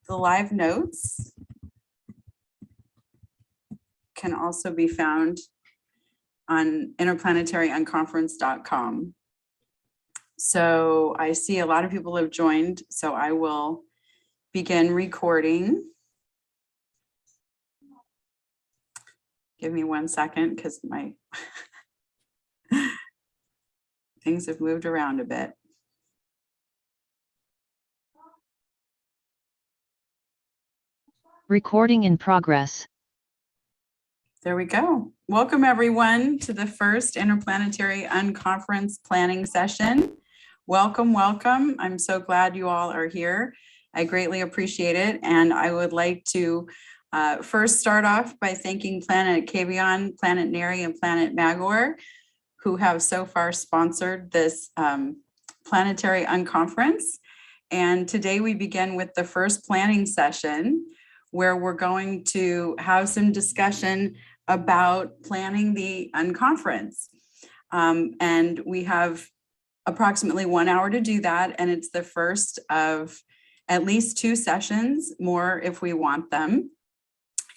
The live notes can also be found on interplanetaryunconference.com. So I see a lot of people have joined, so I will begin recording. Give me 1 second because my things have moved around a bit. Recording in progress. There we go. Welcome everyone to the first Interplanetary Unconference planning session. Welcome, welcome. I'm so glad you all are here. I greatly appreciate it. And I would like to first start off by thanking Planet Cavion, Planet Neri, and Planet Magor, who have so far sponsored this Planetary Unconference. And today we begin with the first planning session, where we're going to have some discussion about planning the unconference. And we have approximately 1 hour to do that. And it's the first of at least 2 sessions, more if we want them.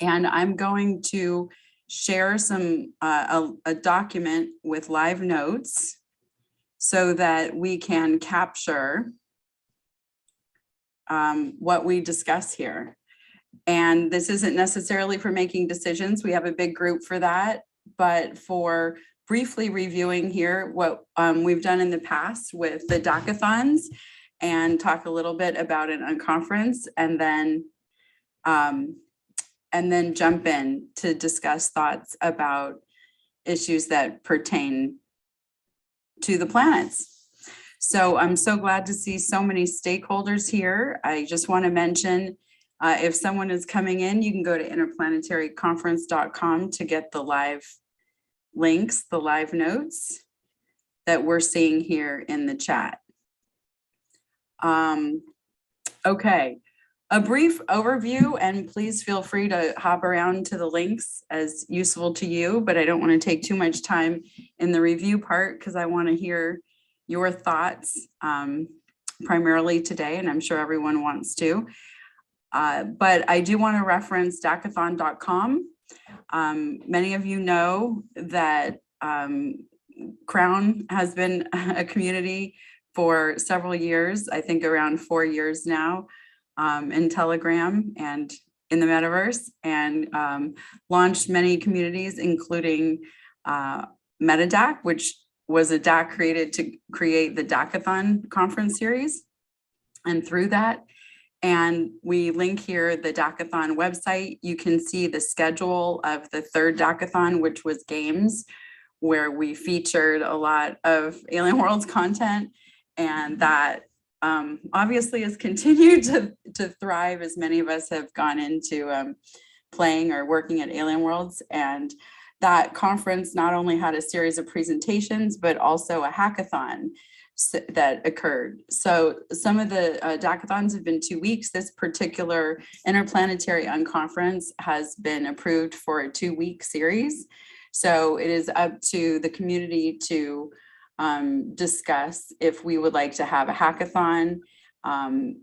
And I'm going to share some a document with live notes so that we can capture what we discuss here. And this isn't necessarily for making decisions. We have a big group for that, but for briefly reviewing here what we've done in the past with the Dacathons and talk a little bit about an unconference, and then jump in to discuss thoughts about issues that pertain to the planets. So I'm so glad to see so many stakeholders here. I just want to mention, if someone is coming in, you can go to interplanetaryconference.com to get the live links, the live notes that we're seeing here in the chat. Okay, a brief overview, and please feel free to hop around to the links as useful to you, but I don't want to take too much time in the review part because I want to hear your thoughts primarily today, and I'm sure everyone wants to. But I do want to reference Dacathon.com. Many of you know that Crown has been a community for several years, I think around 4 years now, in Telegram and in the metaverse, and launched many communities, including MetaDAC, which was a DAC created to create the Dacathon conference series. And through that, and we link here the Dacathon website. You can see the schedule of the third Dacathon, which was games, where we featured a lot of Alien Worlds content, and that obviously has continued to thrive as many of us have gone into playing or working at Alien Worlds. And that conference not only had a series of presentations, but also a hackathon that occurred. So some of the Dacathons have been 2 weeks. This particular Interplanetary Unconference has been approved for a 2-week series. So it is up to the community to discuss if we would like to have a hackathon,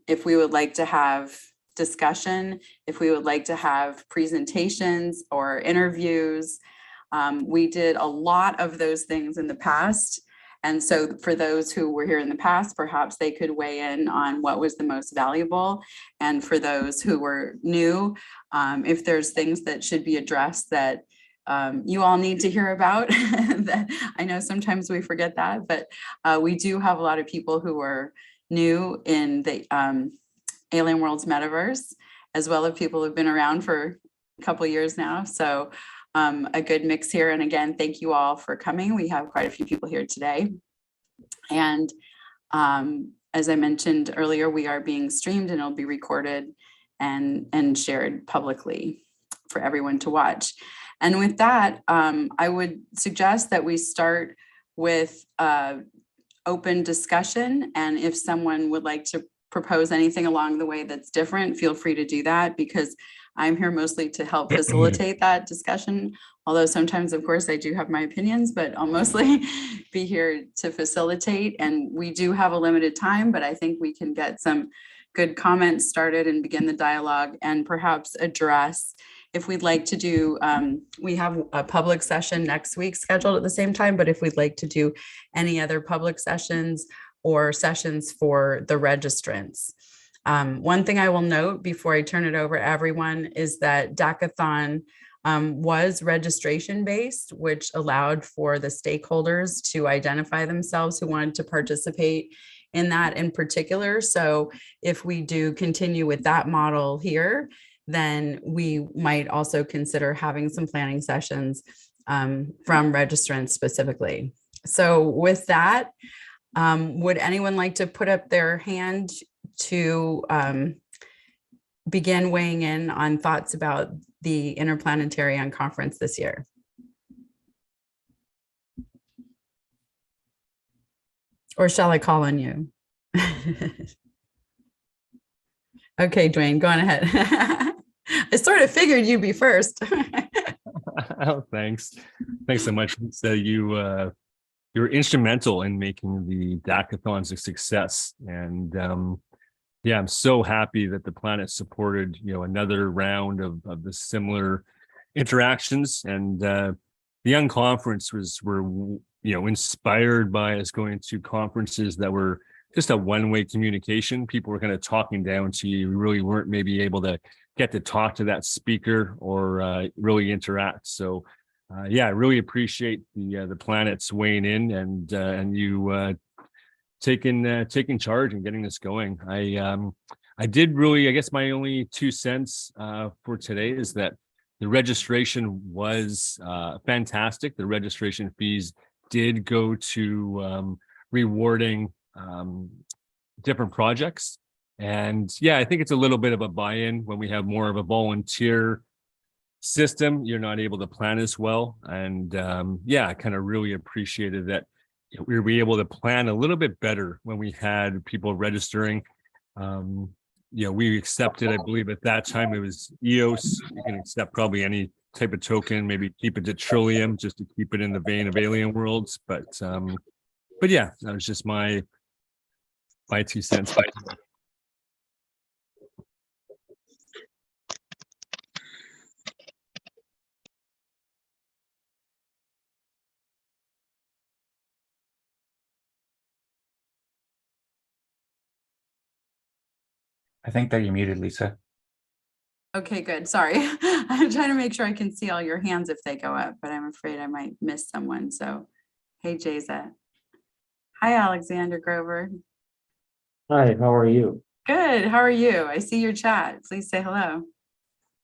if we would like to have discussion, if we would like to have presentations or interviews. We did a lot of those things in the past. And so for those who were here in the past, perhaps they could weigh in on what was the most valuable. And for those who were new, if there's things that should be addressed that you all need to hear about, that I know sometimes we forget that, but we do have a lot of people who are new in the Alien Worlds metaverse, as well as people who've been around for a couple of years now. So a good mix here. And again, thank you all for coming. We have quite a few people here today. And as I mentioned earlier, we are being streamed and it'll be recorded and shared publicly for everyone to watch. And with that, I would suggest that we start with open discussion. And if someone would like to propose anything along the way that's different, feel free to do that, because I'm here mostly to help facilitate that discussion. Although sometimes, of course, I do have my opinions, but I'll mostly be here to facilitate. And we do have a limited time, but I think we can get some good comments started and begin the dialogue, and perhaps address if we'd like to do, we have a public session next week scheduled at the same time, but if we'd like to do any other public sessions or sessions for the registrants. One thing I will note before I turn it over to everyone is that Dacathon was registration based, which allowed for the stakeholders to identify themselves who wanted to participate in that in particular. So if we do continue with that model here, then we might also consider having some planning sessions from registrants specifically. So with that, would anyone like to put up their hand to begin weighing in on thoughts about the Interplanetary Unconference this year? Or shall I call on you? Okay, Dwayne, go on ahead. I sort of figured you'd be first. Oh, thanks. Thanks so much. So you were instrumental in making the Dacathons a success. And yeah, I'm so happy that the planet supported, another round of the similar interactions. And the Unconference were inspired by us going to conferences that were just a one-way communication. People were kind of talking down to you. We really weren't maybe able to get to talk to that speaker or really interact. So yeah, I really appreciate the planet's weighing in and you taking charge and getting this going. I did really, I guess my only 2 cents for today is that the registration was fantastic. The registration fees did go to rewarding different projects. And yeah, I think it's a little bit of a buy-in when we have more of a volunteer system. You're not able to plan as well. And yeah, I kind of really appreciated that we were able to plan a little bit better when we had people registering. We accepted, I believe at that time it was EOS. You can accept probably any type of token, maybe keep it to Trillium just to keep it in the vein of alien worlds. But yeah, that was just my 2 cents. I think that you're muted, Lisa. Okay, good. Sorry. I'm trying to make sure I can see all your hands if they go up, but I'm afraid I might miss someone. So, hey, Jayza. Hi, Alexander Grover. Hi, how are you? Good. How are you? I see your chat. Please say hello.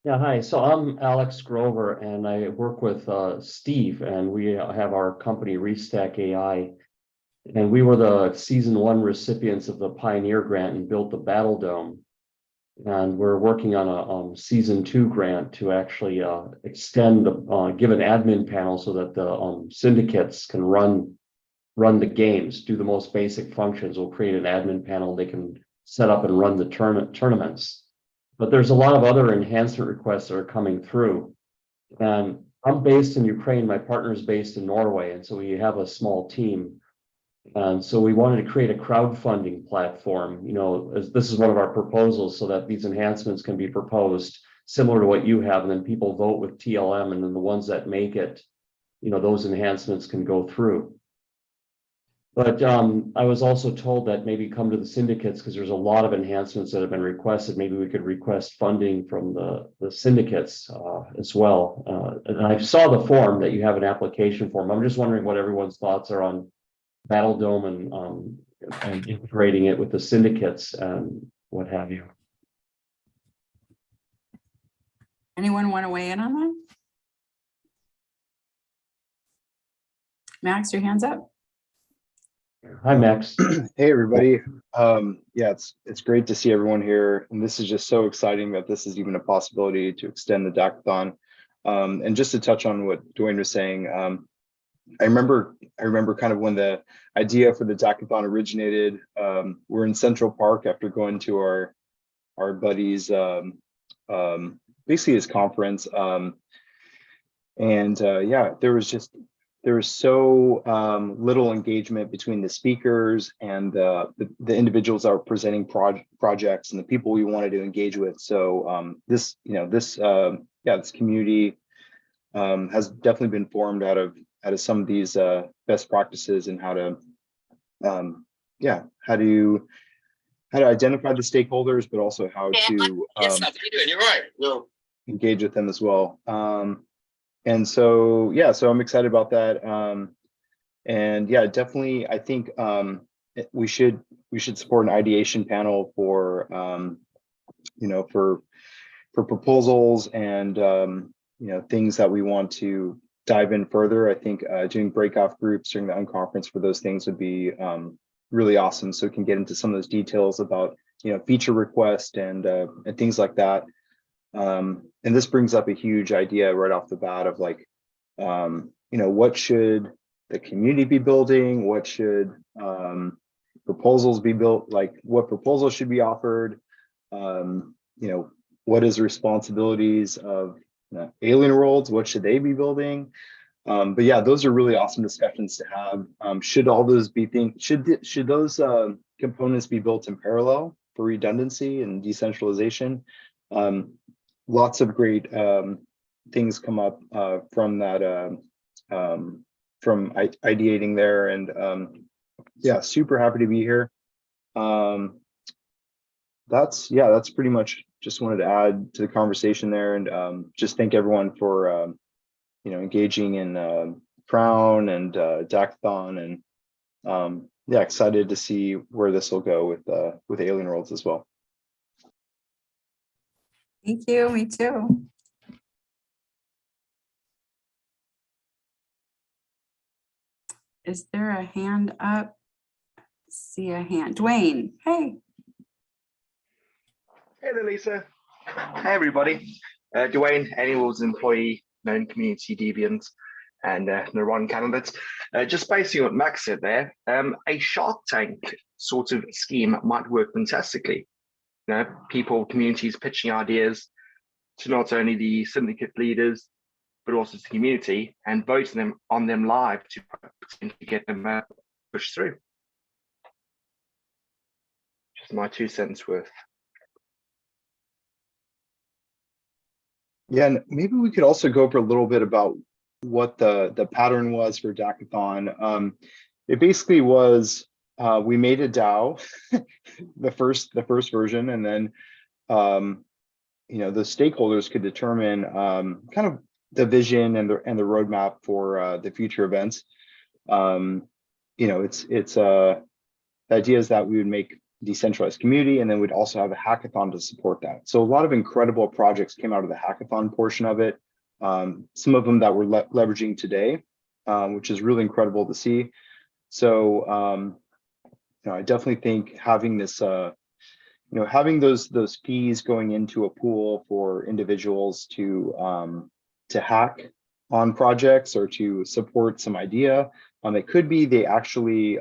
Yeah, hi. So I'm Alex Grover, and I work with Steve, and we have our company Restack AI, and we were the season 1 recipients of the Pioneer Grant and built the Battle Dome. And we're working on a season 2 grant to actually extend give an admin panel so that the syndicates can run the games, do the most basic functions. We'll create an admin panel they can set up and run the tournaments. But there's a lot of other enhancement requests that are coming through. And I'm based in Ukraine, my partner is based in Norway, and so we have a small team. And so we wanted to create a crowdfunding platform, as this is one of our proposals, so that these enhancements can be proposed similar to what you have, and then people vote with TLM, and then the ones that make it, those enhancements can go through. But I was also told that maybe come to the syndicates, because there's a lot of enhancements that have been requested. Maybe we could request funding from the syndicates as well. And I saw the form that you have an application form. I'm just wondering what everyone's thoughts are on Battle Dome and integrating it with the syndicates and what have you. Anyone want to weigh in on that? Max, your hand's up. Hi, Max. Hey, everybody. Yeah, it's great to see everyone here. And this is just so exciting that this is even a possibility to extend the Dacathon. And just to touch on what Dwayne was saying, I remember kind of when the idea for the Dacathon originated. We're in Central Park after going to our buddies, basically his conference. Yeah, there was just there's so little engagement between the speakers and the individuals that are presenting projects and the people we wanted to engage with. So this community has definitely been formed out of some of these best practices and how to identify the stakeholders, but also how to You're right. No. engage with them as well. And so I'm excited about that. And yeah, definitely, I think we should support an ideation panel for for proposals and things that we want to dive in further. I think doing breakout groups during the unconference for those things would be really awesome, so we can get into some of those details about feature request and things like that. And this brings up a huge idea right off the bat of like, what should the community be building? What should proposals be built? Like, what proposals should be offered? What is the responsibilities of alien worlds? What should they be building? But yeah, those are really awesome discussions to have. Should all those be should those components be built in parallel for redundancy and decentralization? Lots of great things come up from that, from ideating there, and yeah, super happy to be here. That's pretty much just wanted to add to the conversation there, and just thank everyone for engaging in Crown and Dacathon, and yeah, excited to see where this will go with Alien Worlds as well. Thank you. Me too. Is there a hand up? See a hand. Dwayne, hey. Hey there, Lisa. Hey, everybody. Dwayne, Annual's employee, known community deviant, and Neuron candidate. Just basing on what Max said there, a Shark Tank sort of scheme might work fantastically. People, communities pitching ideas to not only the syndicate leaders, but also to the community, and voting on them live to potentially get them pushed through. Just my 2 cents worth. Yeah, and maybe we could also go over a little bit about what the pattern was for Dacathon. It basically was we made a DAO, the first version, and then the stakeholders could determine kind of the vision and the roadmap for the future events. It's the idea is that we would make decentralized community, and then we'd also have a hackathon to support that. So a lot of incredible projects came out of the hackathon portion of it. Some of them that we're leveraging today, which is really incredible to see. So I definitely think having this having those fees going into a pool for individuals to hack on projects or to support some idea. It could be they actually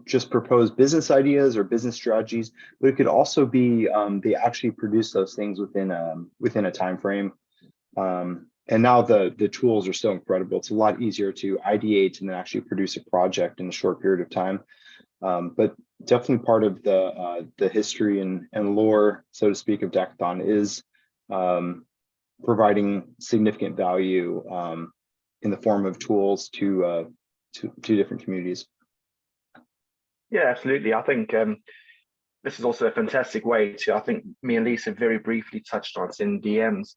just propose business ideas or business strategies, but it could also be they actually produce those things within a time frame. And now the tools are so incredible. It's a lot easier to ideate and then actually produce a project in a short period of time. But definitely part of the history and lore, so to speak, of Dacathon is providing significant value in the form of tools to different communities. Yeah, absolutely. I think this is also a fantastic way to, I think me and Lisa very briefly touched on it in DMs,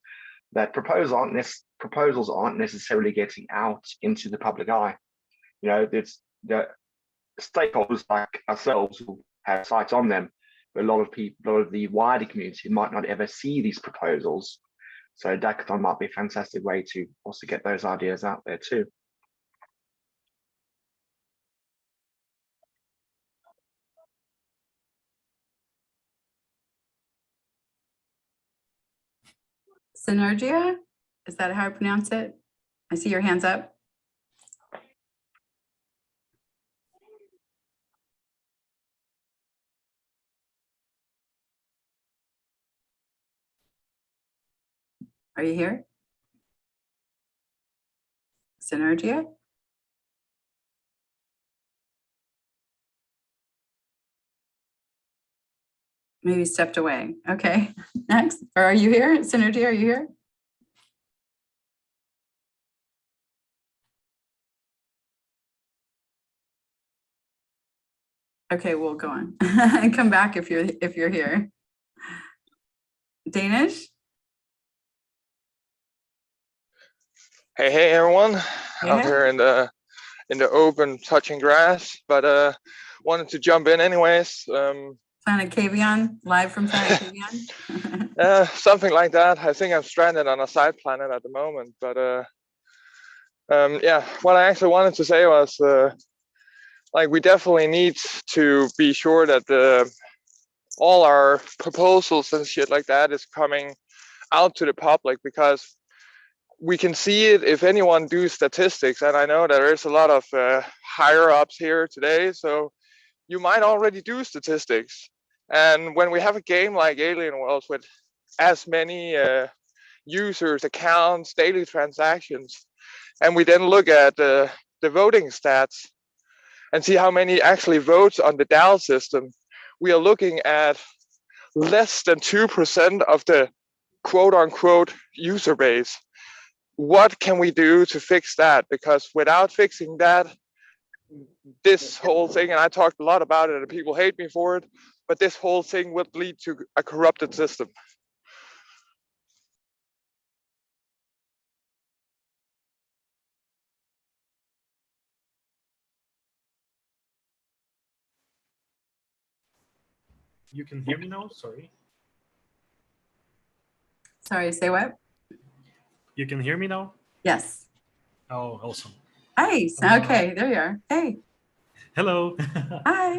that proposals aren't necessarily getting out into the public eye. It's the stakeholders like ourselves who have sight on them, but a lot of the wider community might not ever see these proposals. So Dacathon might be a fantastic way to also get those ideas out there too. Synergia, is that how I pronounce it? I see your hands up. Are you here? Synergia? Maybe stepped away. Okay, next. Or are you here? Synergy, are you here? Okay, we'll go on. Come back if you're here. Danish? Hey everyone, out Yeah. here in the open touching grass, but wanted to jump in anyways. Planet Cavion, live from Planet Cavion. Something like that. I think I'm stranded on a side planet at the moment, but yeah, what I actually wanted to say was like we definitely need to be sure that all our proposals and shit like that is coming out to the public, because we can see it if anyone do statistics, and I know that there's a lot of higher ups here today, so you might already do statistics. And when we have a game like Alien Worlds with as many users, accounts, daily transactions, and we then look at the voting stats and see how many actually votes on the DAO system, we are looking at less than 2% of the quote unquote user base. What can we do to fix that? Because without fixing that, this whole thing, and I talked a lot about it and people hate me for it, but this whole thing would lead to a corrupted system. You can hear me now? Sorry. Sorry, say what? You can hear me now? Yes. Oh, awesome. Nice. Okay, there you are. Hey. Hello. Hi.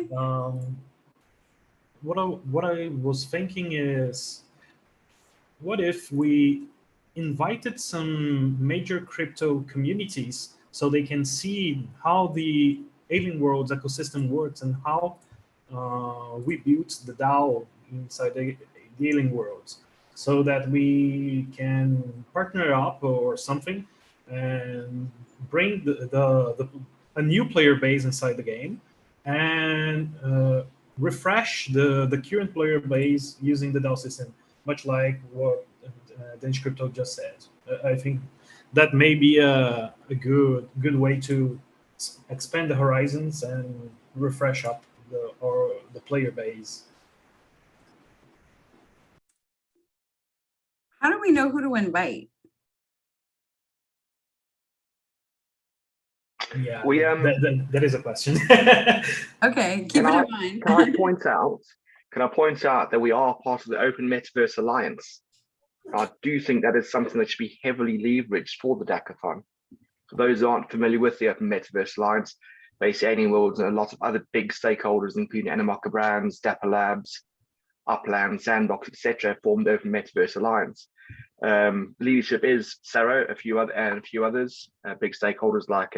What I was thinking is, what if we invited some major crypto communities so they can see how the Alien Worlds ecosystem works and how we built the DAO inside the Alien Worlds, so that we can partner up or something and bring a new player base inside the game and refresh the current player base using the DAO system, much like what Danish Crypto just said. I think that may be a good way to expand the horizons and refresh up the player base. How do we know who to invite? Yeah, We, that is a question. Okay, keep it in mind. Can I point out that we are part of the Open Metaverse Alliance? I do think that is something that should be heavily leveraged for the Dacathon. For those who aren't familiar with the Open Metaverse Alliance, basically Alien Worlds and a lot of other big stakeholders, including Animoca Brands, Dapper Labs, Upland, Sandbox, etc., formed the Open Metaverse Alliance. Leadership is Saro, a few others, big stakeholders like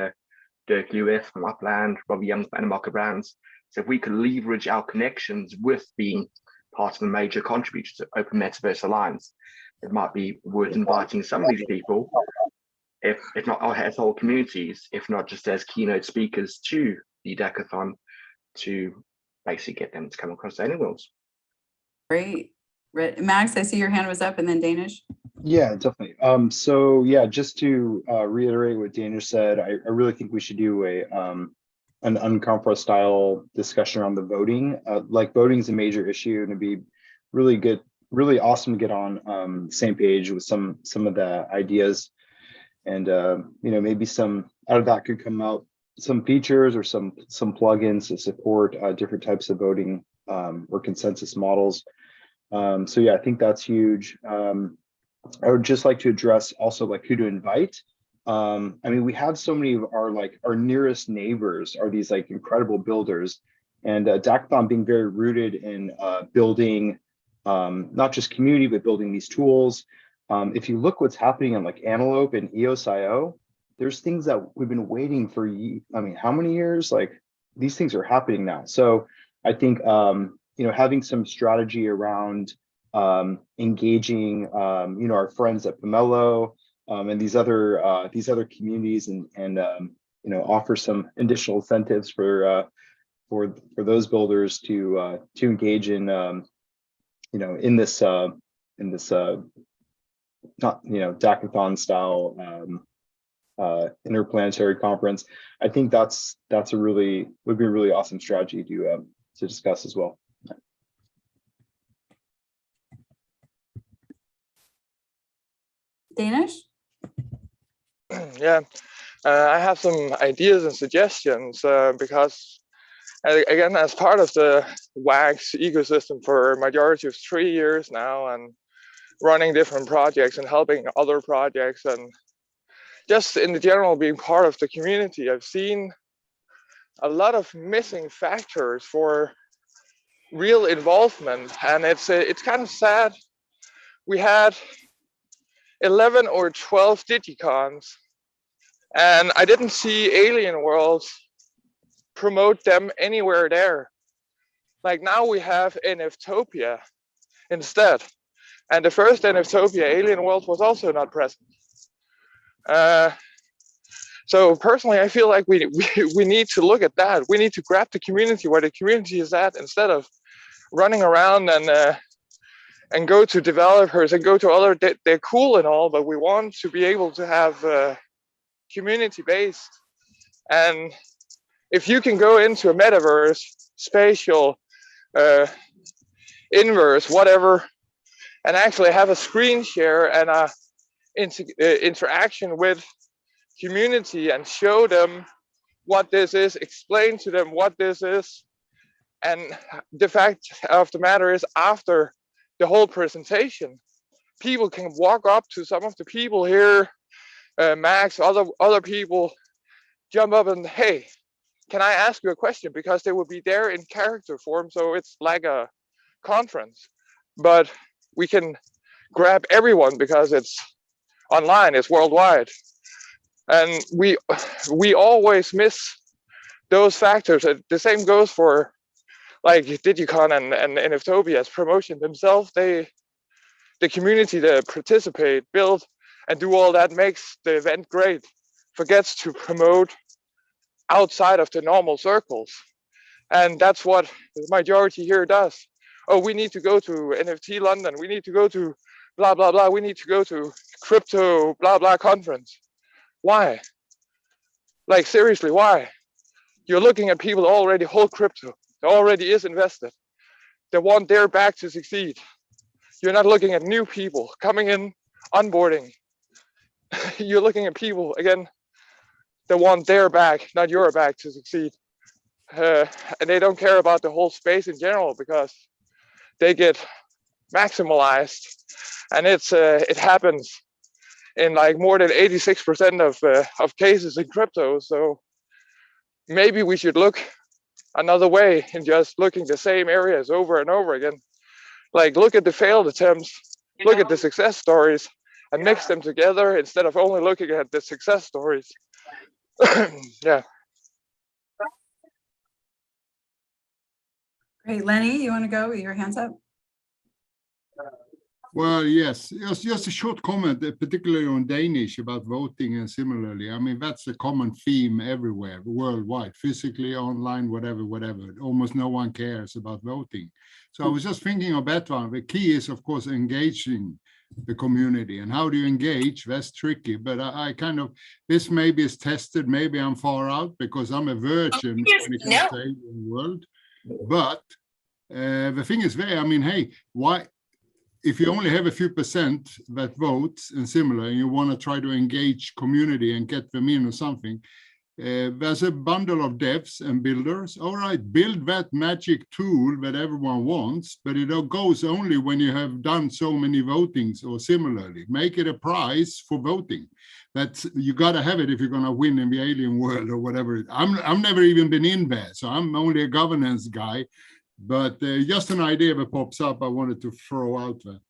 Dirk Lewis from Upland, Robbie Young from Animoca Brands. So if we could leverage our connections with being part of a major contributor to Open Metaverse Alliance, it might be worth inviting some of these people, if not as whole communities, if not just as keynote speakers to the Dacathon, to basically get them to come across Alien Worlds. Great. Max, I see your hand was up, and then Danish. Yeah, definitely. So yeah, just to reiterate what Danish said, I really think we should do an unconference style discussion around the voting. Like voting is a major issue, and it'd be really awesome to get on the same page with some of the ideas, and maybe some out of that could come out some features or some plugins to support different types of voting or consensus models. So yeah, I think that's huge. I would just like to address also like who to invite. I mean, we have so many of our nearest neighbors are these like incredible builders, and Dacathon being very rooted in building not just community, but building these tools. If you look what's happening on like Antelope and EOS.io, there's things that we've been waiting for, I mean, how many years? Like these things are happening now. So I think, having some strategy around engaging, our friends at Pomelo, and these other communities, and you know, offer some additional incentives for those builders to engage in you know, in this not, you know, Dacathon style interplanetary conference. I think that's a would be a really awesome strategy to discuss as well. Danish? Yeah, I have some ideas and suggestions because, again, as part of the WAX ecosystem for a majority of 3 years now, and running different projects and helping other projects, and just in the general being part of the community, I've seen a lot of missing factors for real involvement, and it's kind of sad. We had 11 or 12 digicons, and I didn't see Alien Worlds promote them anywhere there. Like now we have NFTopia instead, and the first NFTopia Alien World was also not present. So personally, I feel like we need to look at that. We need to grab the community where the community is at, instead of running around and go to developers and go to other. They're cool and all, but we want to be able to have community based. And if you can go into a metaverse, spatial, inverse, whatever, and actually have a screen share and a interaction with community, and show them what this is, explain to them what this is. And the fact of the matter is, after the whole presentation, people can walk up to some of the people here, Max, other people, jump up and, hey, can I ask you a question? Because they will be there in character form, so it's like a conference, but we can grab everyone because it's online, it's worldwide. And we always miss those factors. The same goes for like Digicon and NFTopia's promotion themselves. The community that participate, build, and do all that makes the event great, forgets to promote outside of the normal circles. And that's what the majority here does. Oh, we need to go to NFT London. We need to go to blah, blah, blah. We need to go to crypto blah, blah conference. Why? Like, seriously, why? You're looking at people who already hold crypto, that already is invested. They want their back to succeed. You're not looking at new people coming in, onboarding. You're looking at people, again, that want their back, not your back, to succeed. And they don't care about the whole space in general, because they get maximalized. And it happens in like more than 86% of cases in crypto. So maybe we should look another way in just looking the same areas over and over again. Like, look at the failed attempts, look at the success stories, and mix them together instead of only looking at the success stories. Yeah. Great. Lenny, you want to go with your hands up? Well, yes, just a short comment, particularly on Danish about voting and similarly. I mean, that's a common theme everywhere, worldwide, physically, online, whatever. Almost no one cares about voting. So I was just thinking of that one. The key is, of course, engaging the community. And how do you engage? That's tricky. But I kind of, this maybe is tested. Maybe I'm far out because I'm a virgin when it comes to alien world. But the thing is, I mean, hey, why? If you only have a few percent that votes and similar, and you want to try to engage community and get them in or something, there's a bundle of devs and builders. All right, build that magic tool that everyone wants, but it goes only when you have done so many votings or similarly. Make it a prize for voting. That's, you got to have it if you're going to win in the alien world or whatever. I've never even been in there, so I'm only a governance guy. But just an idea that pops up, I wanted to throw out there.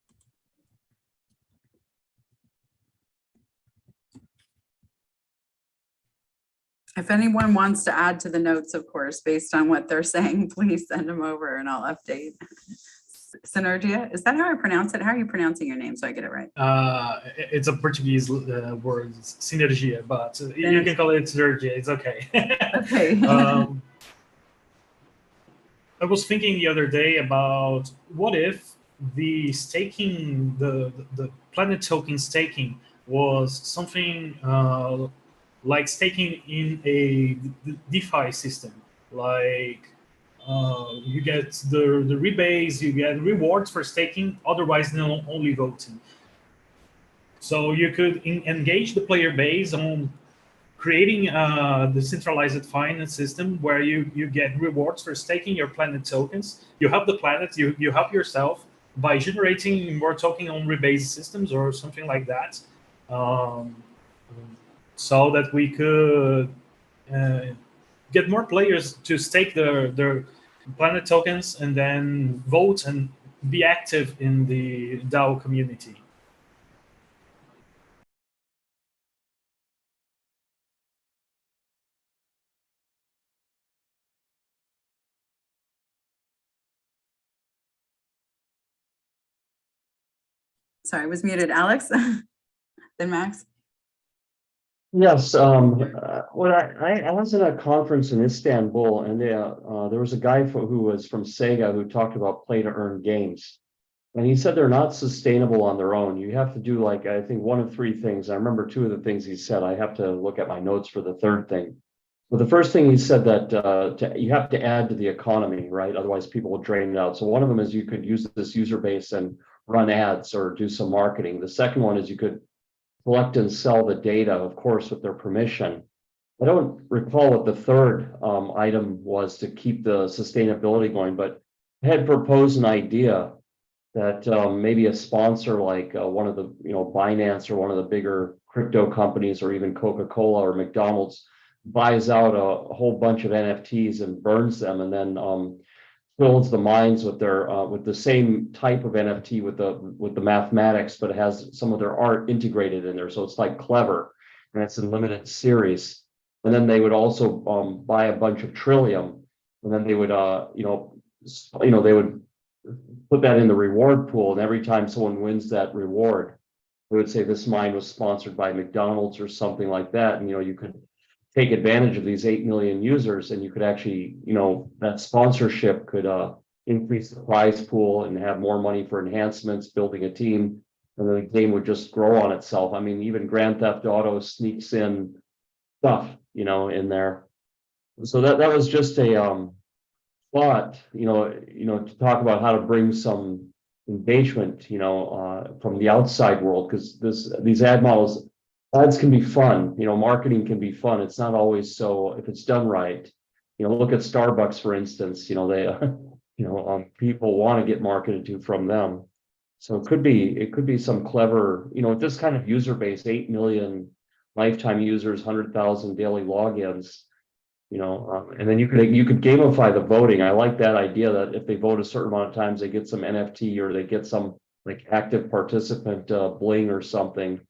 If anyone wants to add to the notes, of course, based on what they're saying, please send them over and I'll update. Synergia. Is that how I pronounce it? How are you pronouncing your name so I get it right? It's a Portuguese word, synergia, but you can call it synergia. It's okay. Okay. I was thinking the other day about what if the staking, the planet token staking was something like staking in a DeFi system, like you get the rebates, you get rewards for staking, otherwise only voting. So you could engage the player base on creating a decentralized finance system where you get rewards for staking your planet tokens. You help the planet, you help yourself by generating more token on rebase systems or something like that, so that we could get more players to stake their planet tokens and then vote and be active in the DAO community. Sorry, I was muted. Alex, then Max. Yes, when I was at a conference in Istanbul, and there was a guy who was from Sega who talked about play to earn games. And he said they're not sustainable on their own. You have to do, like, I think one of three things. I remember two of the things he said. I have to look at my notes for the third thing. But the first thing he said that you have to add to the economy, right? Otherwise people will drain it out. So one of them is you could use this user base and run ads or do some marketing. The second one is you could collect and sell the data, of course, with their permission. I don't recall what the third item was to keep the sustainability going, but I had proposed an idea that maybe a sponsor like one of the, Binance or one of the bigger crypto companies, or even Coca-Cola or McDonald's, buys out a whole bunch of NFTs and burns them, and then fills the minds with their with the same type of NFT with the mathematics, but it has some of their art integrated in there, so it's like clever, and it's in limited series. And then they would also buy a bunch of Trillium, and then they would they would put that in the reward pool, and every time someone wins that reward, they would say this mine was sponsored by McDonald's or something like that, and you could take advantage of these 8 million users, and you could actually, that sponsorship could increase the prize pool and have more money for enhancements, building a team, and then the game would just grow on itself. I mean, even Grand Theft Auto sneaks in stuff, in there. So that was just a thought, to talk about how to bring some engagement, from the outside world, because these ad models. Ads can be fun, marketing can be fun. It's not always so, if it's done right. Look at Starbucks, for instance, they, people want to get marketed to from them. So it could be some clever, with this kind of user base, 8 million lifetime users, 100,000 daily logins, and then you could gamify the voting. I like that idea that if they vote a certain amount of times, they get some NFT, or they get some like active participant bling or something.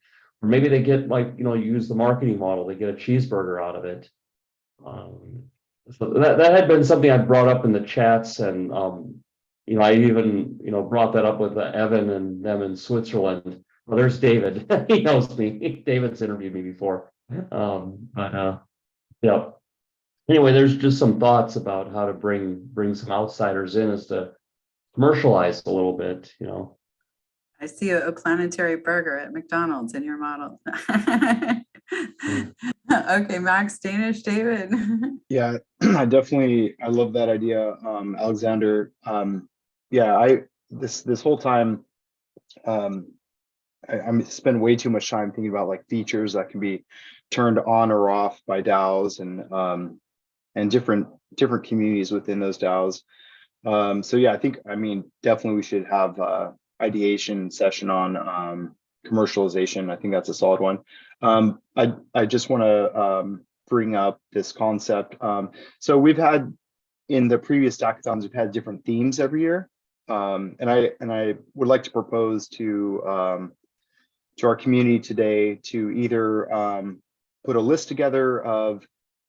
Or maybe they get, use the marketing model, they get a cheeseburger out of it. So that had been something I brought up in the chats, and I even brought that up with Evan and them in Switzerland. Well, there's David. He knows me. David's interviewed me before. Yeah. Anyway, there's just some thoughts about how to bring some outsiders in, as to commercialize a little bit. I see a planetary burger at McDonald's in your model. Okay, Max, Danish, David. Yeah, I love that idea, Alexander. This whole time, I spend way too much time thinking about like features that can be turned on or off by DAOs and different communities within those DAOs. So yeah, definitely we should have ideation session on commercialization. I think that's a solid one. I just want to bring up this concept. So we've had, in the previous Dacathons, we've had different themes every year, and I would like to propose to our community today to either put a list together of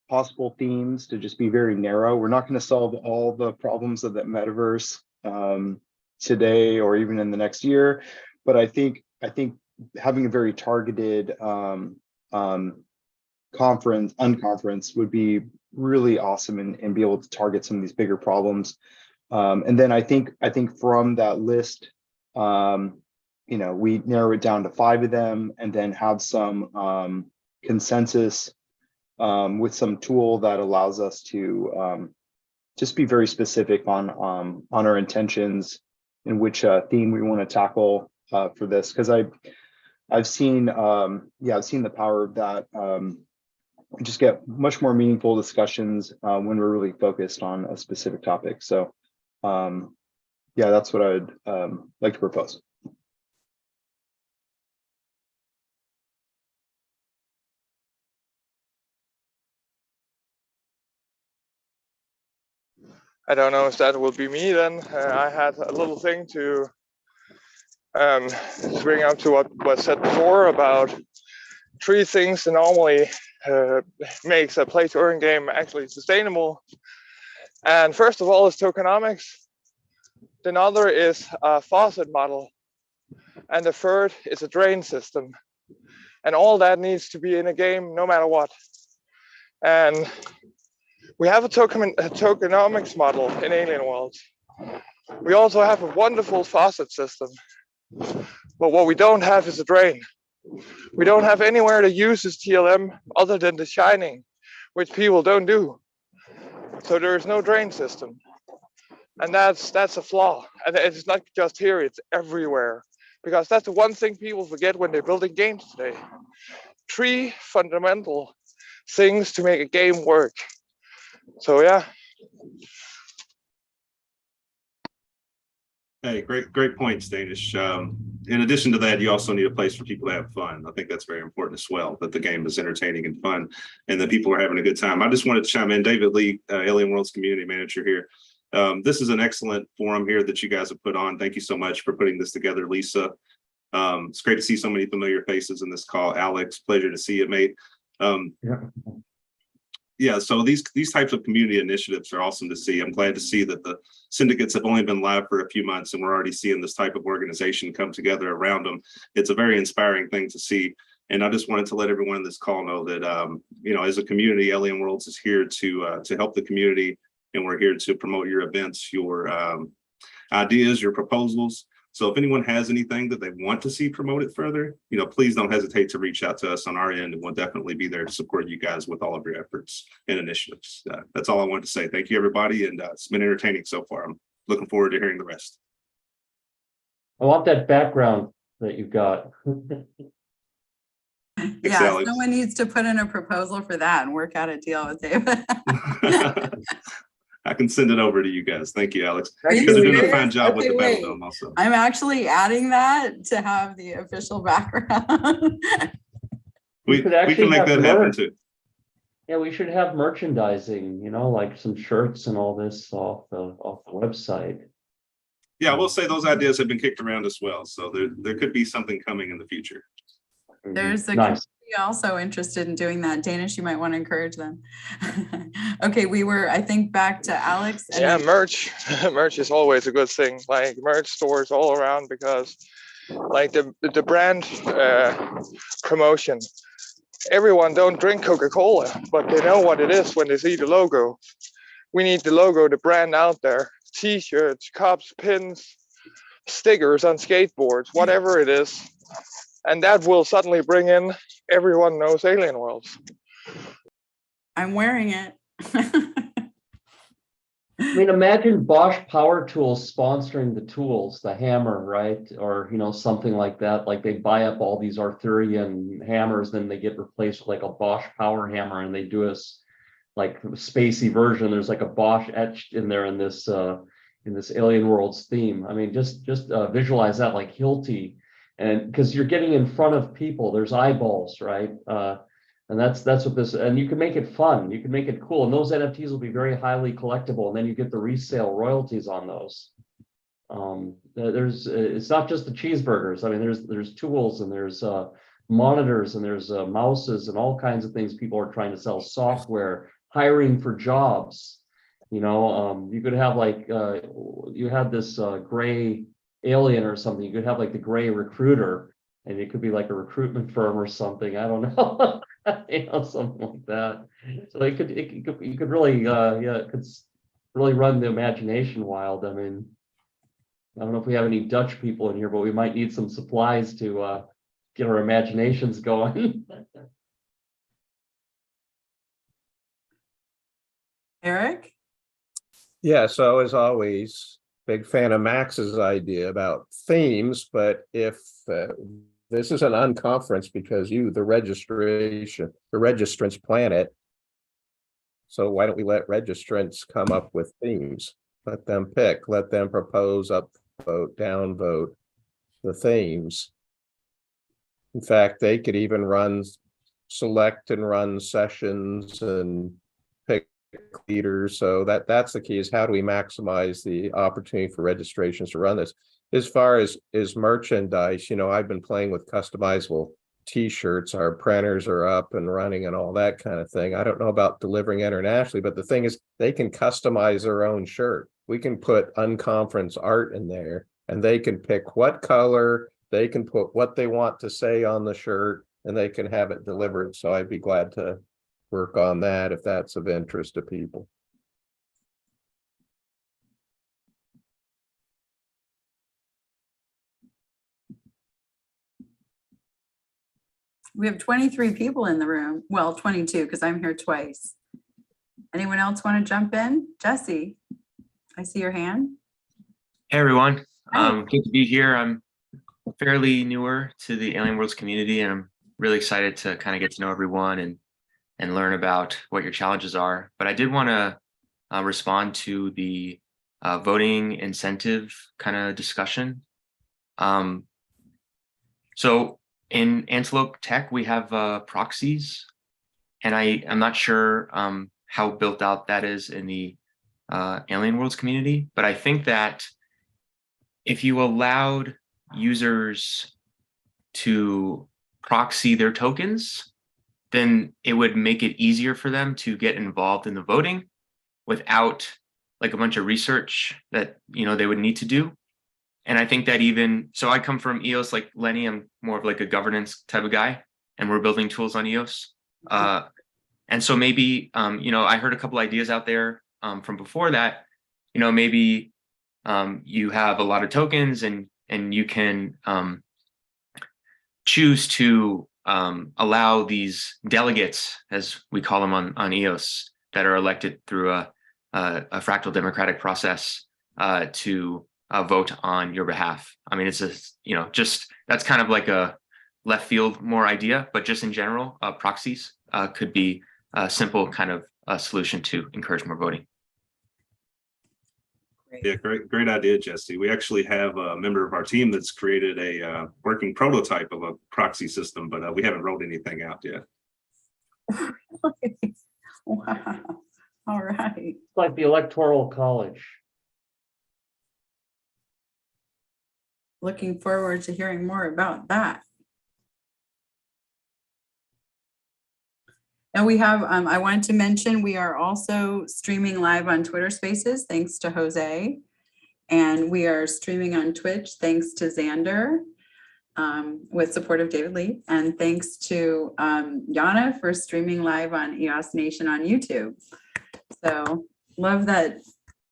possible themes, to just be very narrow. We're not going to solve all the problems of the metaverse. today or even in the next year. But I think having a very targeted unconference would be really awesome and be able to target some of these bigger problems. And then I think from that list, we narrow it down to 5 of them, and then have some consensus with some tool that allows us to just be very specific on our intentions and which theme we want to tackle for this. Because I've seen the power of that. Just get much more meaningful discussions when we're really focused on a specific topic. So that's what I'd like to propose. I don't know if that will be me then. I had a little thing to bring up to what was said before about 3 things that normally makes a play to earn game actually sustainable. And first of all is tokenomics. Another is a faucet model. And the third is a drain system. And all that needs to be in a game no matter what. And we have a tokenomics model in Alien Worlds. We also have a wonderful faucet system. But what we don't have is a drain. We don't have anywhere that uses TLM other than the Shining, which people don't do. So there is no drain system. And that's a flaw. And it's not just here, it's everywhere. Because that's the one thing people forget when they're building games today. 3 fundamental things to make a game work. So yeah. Hey, great points, Danish. In addition to that, you also need a place for people to have fun. I think that's very important as well, that the game is entertaining and fun and that people are having a good time. I just wanted to chime in. David Lee, Alien Worlds Community Manager here. This is an excellent forum here that you guys have put on. Thank you so much for putting this together, Lisa. It's great to see so many familiar faces in this call. Alex, pleasure to see you, mate. So these types of community initiatives are awesome to see. I'm glad to see that the syndicates have only been live for a few months and we're already seeing this type of organization come together around them. It's a very inspiring thing to see. And I just wanted to let everyone in this call know that, as a community, Alien Worlds is here to help the community, and we're here to promote your events, your ideas, your proposals. So if anyone has anything that they want to see promoted further, please don't hesitate to reach out to us on our end, and we'll definitely be there to support you guys with all of your efforts and initiatives. That's all I wanted to say. Thank you, everybody, and it's been entertaining so far. I'm looking forward to hearing the rest. I want that background that you've got. Yeah, someone needs to put in a proposal for that and work out a deal with David. I can send it over to you guys. Thank you, Alex. Because they're doing a fine job with the battle dome also. I'm actually adding that to have the official background. we can make that happen too. Yeah, we should have merchandising, like some shirts and all this off the website. Yeah, I will say those ideas have been kicked around as well. So there could be something coming in the future. There's a community also interested in doing that. Danish, you might want to encourage them. Okay, we were, I think, back to Alex. Yeah, merch. Merch is always a good thing. Like merch stores all around, because like the brand promotion. Everyone don't drink Coca-Cola, but they know what it is when they see the logo. We need the logo, the brand out there. T-shirts, cups, pins, stickers on skateboards, whatever it is. And that will suddenly bring in everyone knows Alien Worlds. I'm wearing it. I mean, imagine Bosch Power Tools sponsoring the tools, the hammer, right? Or, something like that. Like they buy up all these Arthurian hammers, then they get replaced with like a Bosch Power Hammer, and they do a like spacey version. There's like a Bosch etched in there in this Alien Worlds theme. I mean, just visualize that, like Hilti. And because you're getting in front of people, there's eyeballs, right? And that's what this, and you can make it fun, you can make it cool, and those NFTs will be very highly collectible, and then you get the resale royalties on those. It's not just the cheeseburgers. I mean, there's tools, and there's monitors, and there's mouses, and all kinds of things people are trying to sell. Software, hiring for jobs. You could have like you had this gray alien or something. You could have like the gray recruiter, and it could be like a recruitment firm or something. I don't know, something like that. So you could really, yeah, it could really run the imagination wild. I mean, I don't know if we have any Dutch people in here, but we might need some supplies to get our imaginations going. Eric? Yeah, so as always, big fan of Max's idea about themes, but if this is an unconference because you, the registrants plan it. So why don't we let registrants come up with themes? Let them pick, let them propose, up vote, down vote the themes. In fact, they could even select and run sessions and pick leaders. So that's the key, is how do we maximize the opportunity for registrations to run this? As far as merchandise, I've been playing with customizable t-shirts. Our printers are up and running and all that kind of thing. I don't know about delivering internationally, but the thing is they can customize their own shirt. We can put unconference art in there and they can pick what color, they can put what they want to say on the shirt, and they can have it delivered. So I'd be glad to work on that if that's of interest to people. We have 23 people in the room. Well, 22 because I'm here twice. Anyone else want to jump in? Jesse, I see your hand. Hey everyone, Hi. good to be here. I'm fairly newer to the Alien Worlds community, and I'm really excited to kind of get to know everyone and learn about what your challenges are. But I did want to respond to the voting incentive kind of discussion. So in Antelope Tech, we have proxies, and I'm not sure how built out that is in the Alien Worlds community, but I think that if you allowed users to proxy their tokens, then it would make it easier for them to get involved in the voting without like a bunch of research that they would need to do. And I think that so I come from EOS like Lenny, I'm more of like a governance type of guy, and we're building tools on EOS. And so maybe, I heard a couple ideas out there from before that, maybe you have a lot of tokens and you can choose to allow these delegates, as we call them on EOS, that are elected through a fractal democratic process to vote on your behalf. I mean, it's that's kind of like a left field more idea, but just in general, proxies could be a simple kind of solution to encourage more voting. Yeah, great idea, Jesse. We actually have a member of our team that's created a working prototype of a proxy system, but we haven't rolled anything out yet. Wow. All right. It's like the Electoral College. Looking forward to hearing more about that. And we have, I wanted to mention, we are also streaming live on Twitter Spaces, thanks to Jose. And we are streaming on Twitch, thanks to Xander, with support of David Lee. And thanks to Yana for streaming live on EOS Nation on YouTube. So love that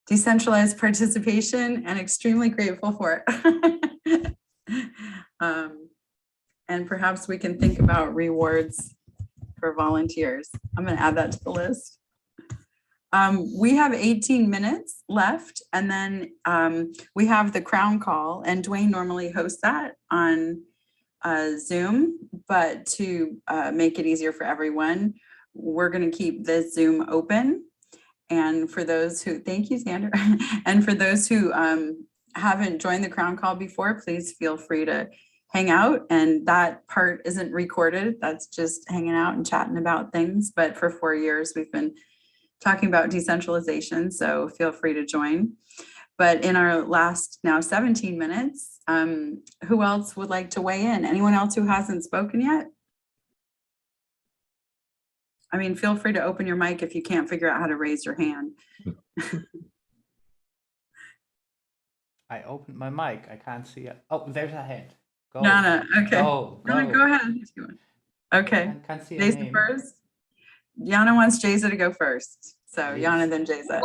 decentralized participation and extremely grateful for it. And perhaps we can think about rewards for volunteers. I'm going to add that to the list. We have 18 minutes left, and then we have the crown call, and Dwayne normally hosts that on Zoom, but to make it easier for everyone, we're going to keep this Zoom open. And for those who, thank you, Xander. And for those who haven't joined the crown call before, please feel free to hang out. And that part isn't recorded. That's just hanging out and chatting about things. But for 4 years, we've been talking about decentralization. So feel free to join. But in our last now 17 minutes, who else would like to weigh in? Anyone else who hasn't spoken yet? I mean, feel free to open your mic if you can't figure out how to raise your hand. I opened my mic. I can't see it. Oh, there's a hand. Go. Jana, okay. Go. Go ahead. Okay. Can't see a Jason name. first. Jana wants Jayza to go first. So Jana, then Jayza.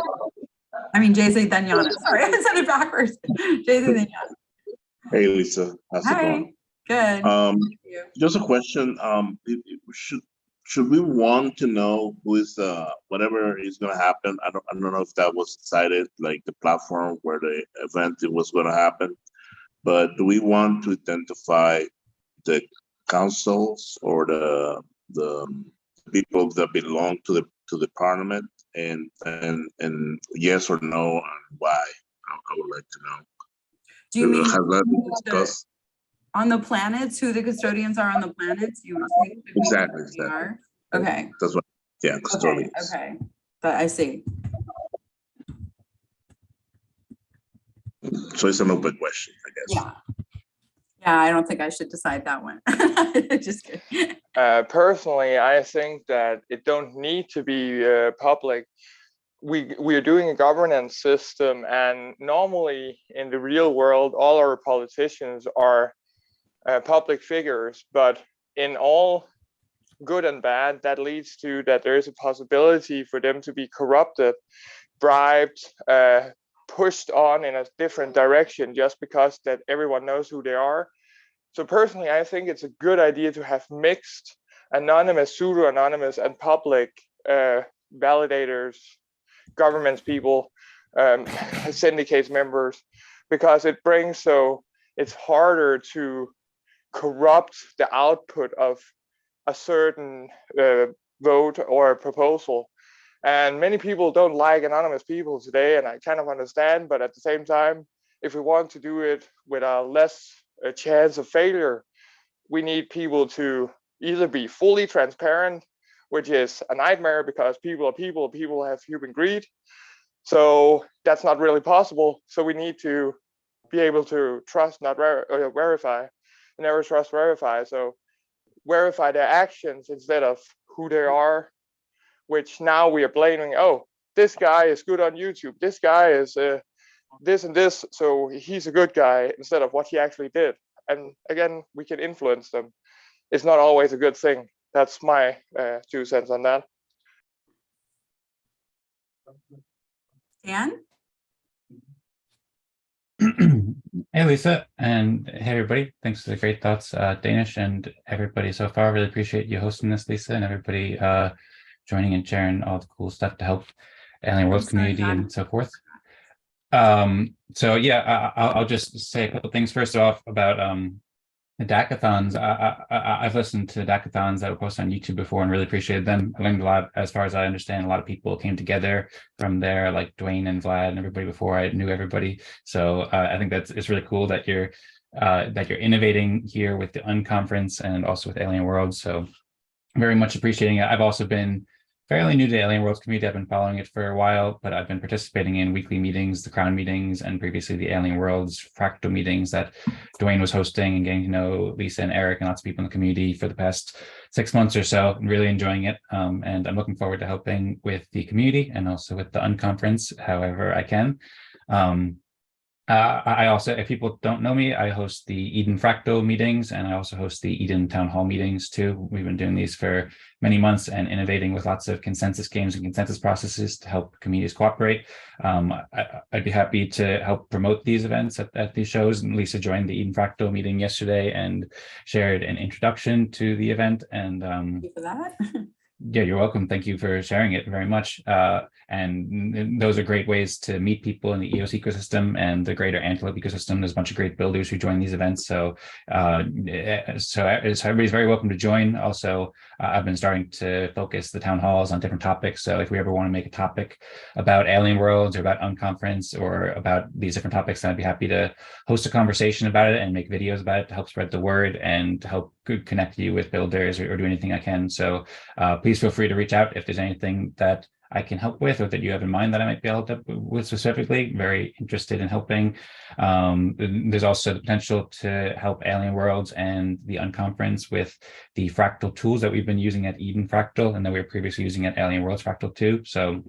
I mean, Jayza, then Jana. Sorry, I said it backwards. Jayza, then Jana. Hey, Lisa. How's it Hi. going? Good. Um, Thank you. just a question. Should we want to know who is whatever is going to happen? I don't know if that was decided, like the platform where the event it was going to happen. But do we want to identify the councils or the people that belong to the parliament, and yes or no, and why? I would like to know. Do you mean Has that been discussed? on the planets, who the custodians are on the planets? You would think the people Exactly. that they are? Okay. That's what. Yeah, custodians. Okay. But I see. So it's an open question, I guess. Yeah. Yeah, I don't think I should decide that one. Just kidding. Personally, I think that it don't need to be public. We are doing a governance system, and normally in the real world, all our politicians are public figures. But in all good and bad, that leads to that there is a possibility for them to be corrupted, bribed, pushed on in a different direction just because that everyone knows who they are. So personally, I think it's a good idea to have mixed, anonymous, pseudo-anonymous, and public validators, governments people, syndicates members, because it brings, so it's harder to corrupt the output of a certain vote or a proposal. And many people don't like anonymous people today, and I kind of understand, but at the same time, if we want to do it with a less chance of failure, we need people to either be fully transparent, which is a nightmare because people are people, people have human greed. So that's not really possible. So we need to be able to trust, not verify, never trust, verify. So verify their actions instead of who they are, which now we are blaming, oh, this guy is good on YouTube, this guy is this and this, so he's a good guy, instead of what he actually did. And again, we can influence them. It's not always a good thing. That's my 2 cents on that. Dan? Hey, Lisa, and hey, everybody. Thanks for the great thoughts, Danish, and everybody so far. Really appreciate you hosting this, Lisa, and everybody joining and sharing all the cool stuff to help Alien Worlds community and so forth. So yeah, I'll just say a couple things first off about the Dacathons. I've listened to Dacathons that were posted on YouTube before and really appreciated them. I learned a lot. As far as I understand, a lot of people came together from there, like Dwayne and Vlad and everybody before I knew everybody. So I think it's really cool that you're innovating here with the Unconference and also with Alien Worlds. So very much appreciating it. I've also been fairly new to the Alien Worlds community. I've been following it for a while, but I've been participating in weekly meetings, the Crown meetings, and previously the Alien Worlds Fractal meetings that Dwayne was hosting, and getting to know Lisa and Eric and lots of people in the community for the past 6 months or so, and really enjoying it. And I'm looking forward to helping with the community and also with the Unconference, however I can. I also, if people don't know me, I host the Eden Fractal meetings, and I also host the Eden Town Hall meetings too. We've been doing these for many months and innovating with lots of consensus games and consensus processes to help communities cooperate. I'd be happy to help promote these events at these shows. And Lisa joined the Eden Fractal meeting yesterday and shared an introduction to the event. And Thank you for that. yeah, you're welcome. Thank you for sharing it very much. And those are great ways to meet people in the EOS ecosystem and the greater Antelope ecosystem. There's a bunch of great builders who join these events. So everybody's very welcome to join. Also, I've been starting to focus the town halls on different topics. So if we ever want to make a topic about Alien Worlds or about Unconference or about these different topics, then I'd be happy to host a conversation about it and make videos about it to help spread the word and to help connect you with builders or do anything I can. So please feel free to reach out if there's anything that I can help with or that you have in mind that I might be able to help with specifically. Very interested in helping. There's also the potential to help Alien Worlds and the Unconference with the fractal tools that we've been using at Eden Fractal and that we were previously using at Alien Worlds Fractal too. So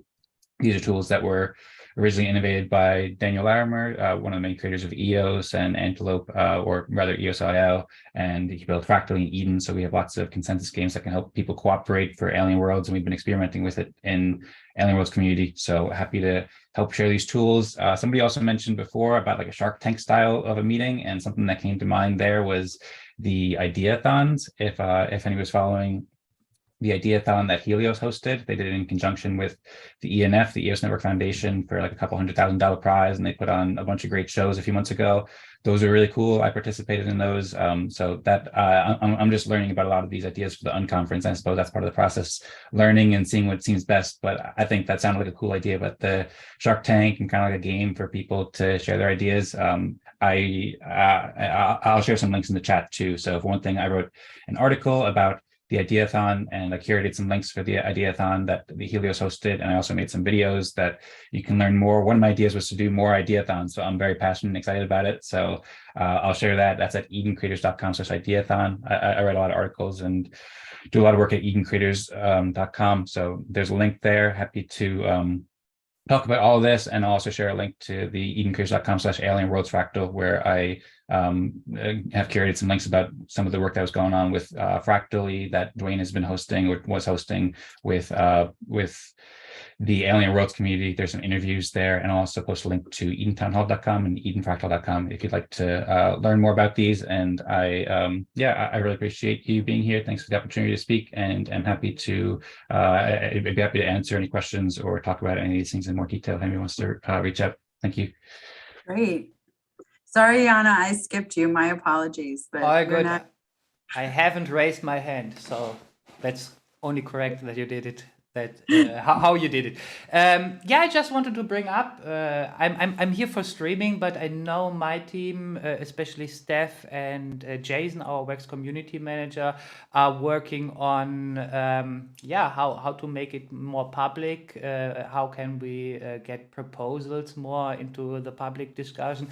these are tools that we're originally innovated by Daniel Larimer, one of the main creators of EOS and Antelope, or rather EOS.io, and he built Fractally and Eden. So we have lots of consensus games that can help people cooperate for Alien Worlds, and we've been experimenting with it in Alien Worlds community. So happy to help share these tools. Somebody also mentioned before about like a Shark Tank style of a meeting, and something that came to mind there was the Ideathons. If anyone was following the Ideathon that Helios hosted, they did it in conjunction with the ENF, the EOS Network Foundation, for like a couple $100,000 prize, and they put on a bunch of great shows a few months ago. Those are really cool. I participated in those. So that I'm just learning about a lot of these ideas for the unconference. I suppose that's part of the process, learning and seeing what seems best. But I think that sounded like a cool idea about the Shark Tank and kind of like a game for people to share their ideas. I'll share some links in the chat too. So for one thing, I wrote an article about the Ideathon, and I curated some links for the Ideathon that the Helios hosted, and I also made some videos that you can learn more. One of my ideas was to do more Ideathons, so I'm very passionate and excited about it. So I'll share that. That's at edencreators.com/Ideathon. I write a lot of articles and do a lot of work at edencreators.com. So there's a link there. Happy to talk about all of this, and I'll also share a link to the edencreators.com/Alien Worlds Fractal, where I have curated some links about some of the work that was going on with Fractally that Dwayne has been hosting, or was hosting with the Alien Worlds community. There's some interviews there, and I'll also post a link to edentownhall.com and edenfractal.com if you'd like to learn more about these. And I really appreciate you being here. Thanks for the opportunity to speak, and I'm happy to I'd be happy to answer any questions or talk about any of these things in more detail if anyone wants to reach out. Thank you. Great. Sorry, Yana, I skipped you. My apologies. But all good. I haven't raised my hand, so that's only correct that you did it. How you did it. I just wanted to bring up, I'm here for streaming, but I know my team, especially Steph and Jason, our WEX community manager, are working on how to make it more public. How can we get proposals more into the public discussion?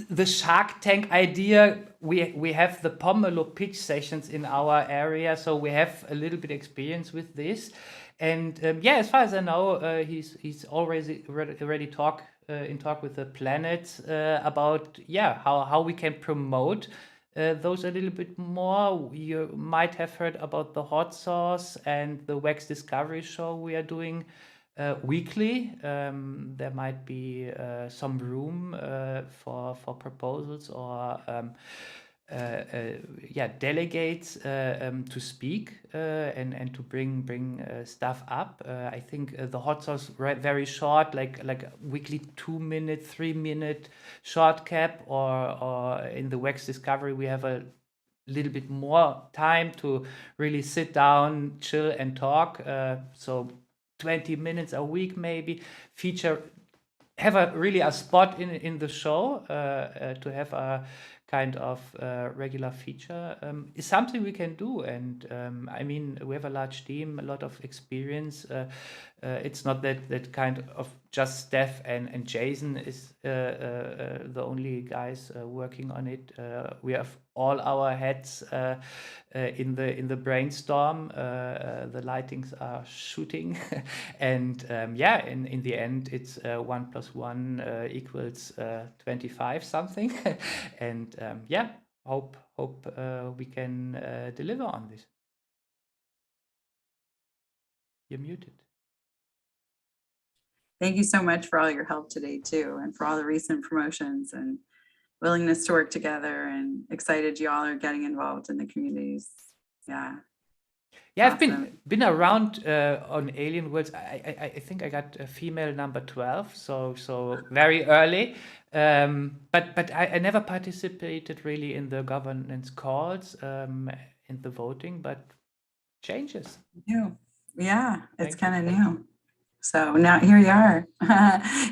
The Shark Tank idea, we have the Pomelo pitch sessions in our area, so we have a little bit experience with this. And as far as I know, he's already talk with the Planet about how we can promote those a little bit more. You might have heard about the Hot Sauce and the WEX Discovery Show we are doing weekly. There might be some room for proposals or delegates to speak and to bring stuff up. I think the Hot Sauce very short, like a weekly 2-minute, 3-minute short cap, or in the WEX Discovery we have a little bit more time to really sit down, chill and talk. So 20 minutes a week maybe, have a spot in the show to have a kind of regular feature is something we can do. And I mean, we have a large team, a lot of experience. It's not that kind of just Steph and Jason is the only guys working on it. We have all our heads in the brainstorm. The lightings are shooting, and in the end, it's 1 + 1 equals 25 something, and hope we can deliver on this. You're muted. Thank you so much for all your help today too, and for all the recent promotions and willingness to work together, and excited you all are getting involved in the communities. I've been around on Alien Worlds. I think I got a female number 12, so very early. But I never participated really in the governance calls, in the voting, but changes. New. It's kind of new. So now here you are.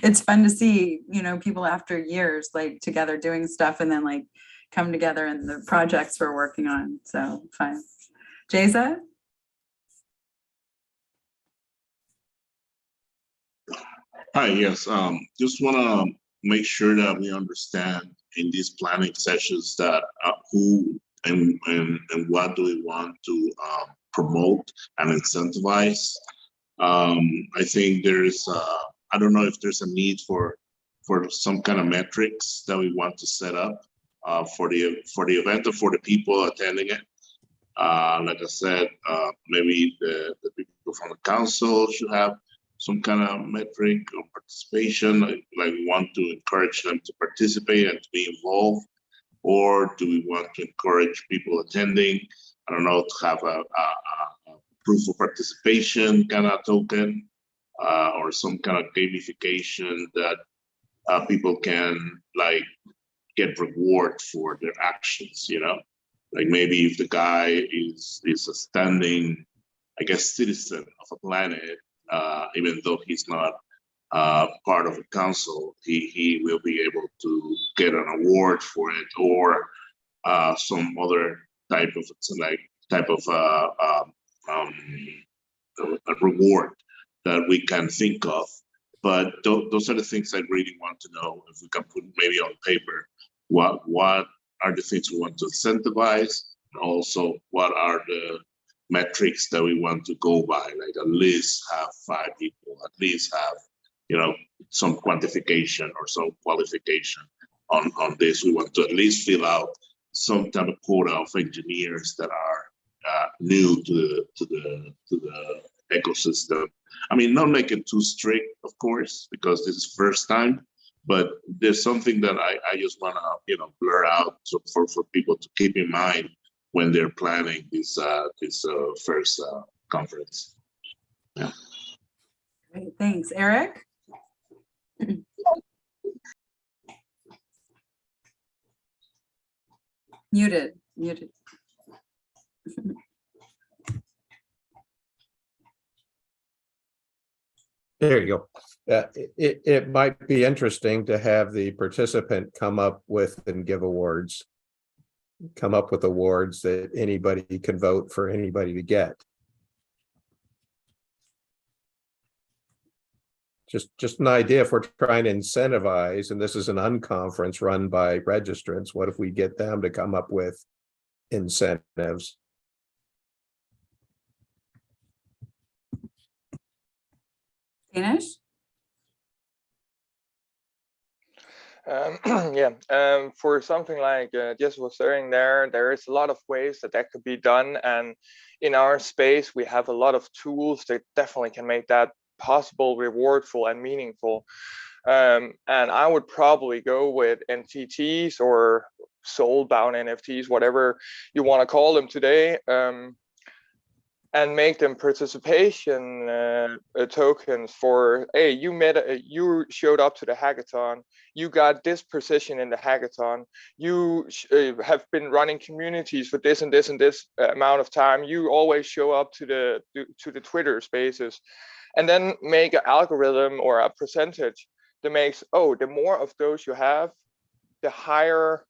It's fun to see, people after years like together doing stuff, and then like come together in the projects we're working on. So fun. Jeza? Hi, yes. Just want to make sure that we understand in these planning sessions that who and what do we want to promote and incentivize. I think there's I don't know if there's a need for some kind of metrics that we want to set up for the event or for the people attending it. Like I said, maybe the people from the council should have some kind of metric or participation, like we want to encourage them to participate and to be involved, or do we want to encourage people attending, I don't know, to have a proof of participation kind of token, or some kind of gamification that people can like get reward for their actions, you know? Like maybe if the guy is a standing, I guess, citizen of a planet, even though he's not part of a council, he will be able to get an award for it, or some other type of a reward that we can think of. But those are the things I really want to know, if we can put maybe on paper what are the things we want to incentivize, and also what are the metrics that we want to go by, like at least have 5 people, at least have, you know, some quantification or some qualification on this. We want to at least fill out some type of quota of engineers that are new to the ecosystem. I mean, not make it too strict, of course, because this is first time, but there's something that I just want to, you know, blur out for people to keep in mind when they're planning this first conference. Yeah. Great, thanks. Eric? Muted. There you go. It might be interesting to have the participant come up with and give awards. Come up with awards that anybody can vote for anybody to get. Just an idea if we're trying to incentivize, and this is an unconference run by registrants, what if we get them to come up with incentives? Danish? For something like Jess was saying there is a lot of ways that could be done, and in our space we have a lot of tools that definitely can make that possible, rewardful, and meaningful. And I would probably go with NFTs or soul-bound NFTs, whatever you want to call them today, and make them participation tokens for, hey, you showed up to the hackathon, you got this position in the hackathon, you have been running communities for this and this and this amount of time, you always show up to the Twitter spaces, and then make an algorithm or a percentage that makes, oh, the more of those you have, the higher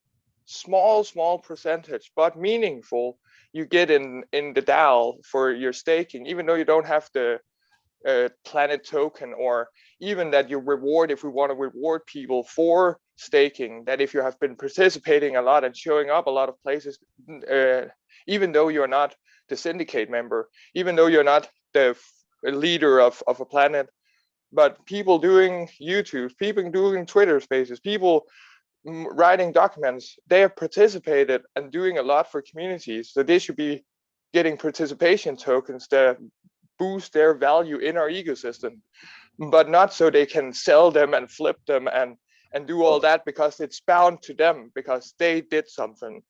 small percentage, but meaningful, you get in the DAO for your staking, even though you don't have the planet token, or even that you reward, if we want to reward people for staking, that if you have been participating a lot and showing up a lot of places, even though you're not the syndicate member, even though you're not the leader of a planet, but people doing YouTube, people doing Twitter spaces, people writing documents, they have participated and doing a lot for communities, so they should be getting participation tokens that boost their value in our ecosystem, but not so they can sell them and flip them and do all that, because it's bound to them because they did something.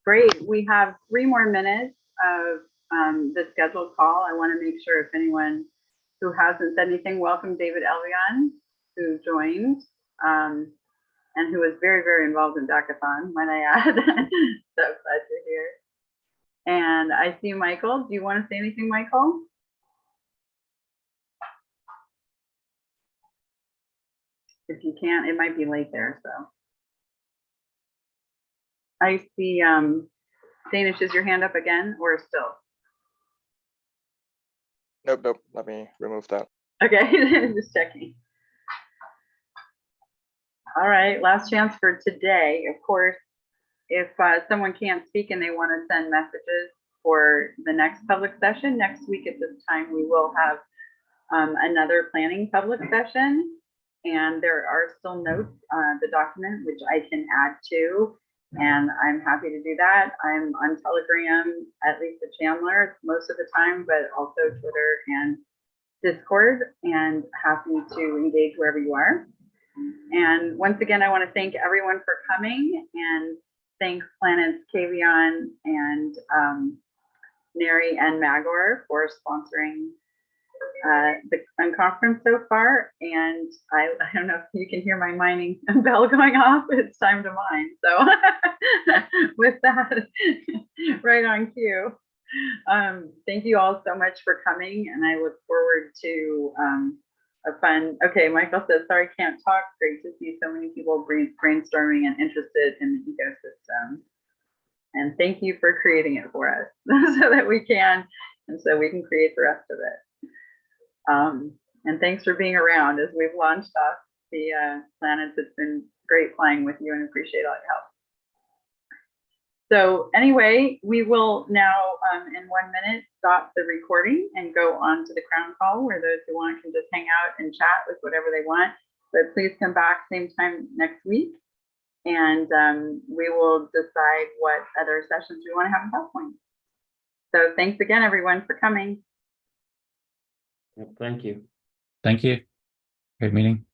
Great. We have 3 more minutes of the scheduled call. I want to make sure if anyone who hasn't said anything, welcome David Elvion, who joined and who was very, very involved in Dacathon, might I add. So glad you're here. And I see Michael. Do you want to say anything, Michael? If you can't, it might be late there, so. I see Danish, is your hand up again or still? Nope, let me remove that. Okay, just checking. All right, last chance for today. Of course, if someone can't speak and they want to send messages, for the next public session. Next week at this time, we will have another planning public session. And there are still notes, the document, which I can add to, and I'm happy to do that. I'm on Telegram, at Lisa Chandler, most of the time, but also Twitter and Discord, and happy to engage wherever you are. And once again, I want to thank everyone for coming, and thank Planets Kavion and Neri and Magor for sponsoring the unconference so far. And I don't know if you can hear my mining bell going off. It's time to mine. So with that, right on cue. Thank you all so much for coming, and I look forward to a fun. Okay, Michael says, sorry, can't talk. Great to see so many people brainstorming and interested in the ecosystem. And thank you for creating it for us so that we can, and so we can create the rest of it. And thanks for being around as we've launched off the planets. It's been great playing with you and appreciate all your help. So anyway, we will now in 1 minute stop the recording and go on to the crown call, where those who want can just hang out and chat with whatever they want. But please come back same time next week, and we will decide what other sessions we want to have at that point. So thanks again, everyone, for coming. Thank you. Thank you. Great meeting.